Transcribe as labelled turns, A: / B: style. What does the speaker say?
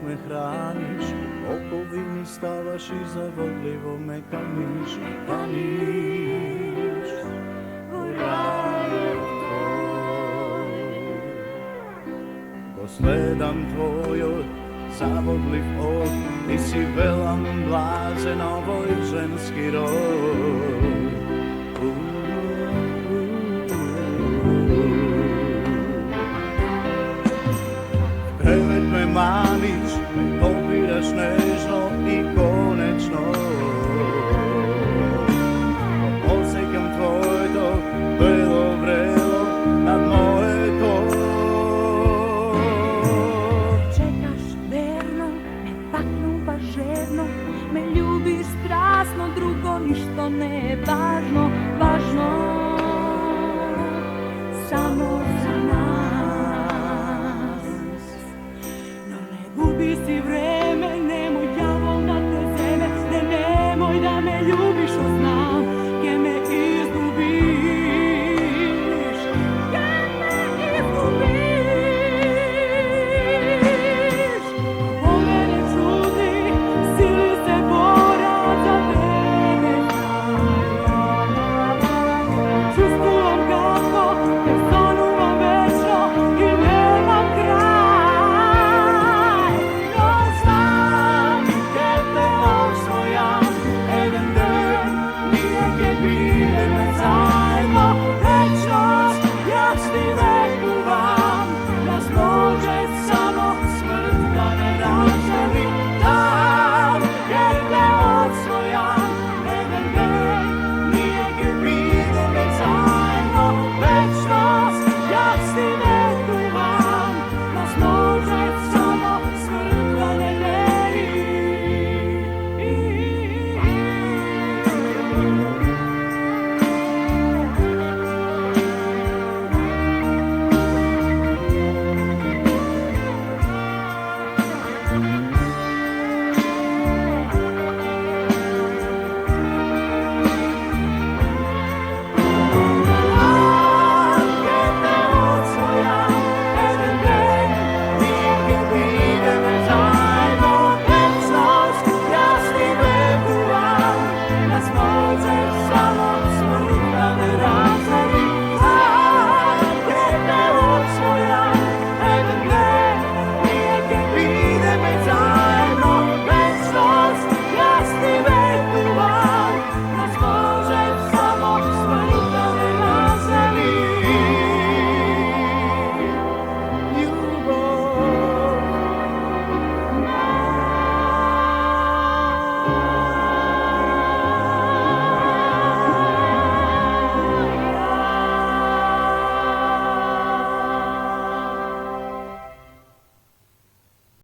A: me hraniš, okovi mi stavaš i zavodljivo me kaniš, kaniš u raju tvoj. Ko sledam tvojoj zavodliv od, ti si velan blažen ovoj ženski rod. Krevet me maniš, me dopiraš nežno i konečno. Osjećam tvoj dok belo vrelo nad moje to.
B: Čekaš verno, me taknuvaš žerno, me ljubiš strasno, drugo ništo ne je važno, važno samo za nas. No ne gubi si vreme, nemoj đavo na te zeme, ne nemoj da me ljubiš, znam, gdje me izgubiš, gdje me izgubiš. O mene čudi, sili se bora za tebe. Čustujem kako te zanuvam večno i nemam kraj. No znam, gdje te osvojam, jedan dan nije gdje bide me za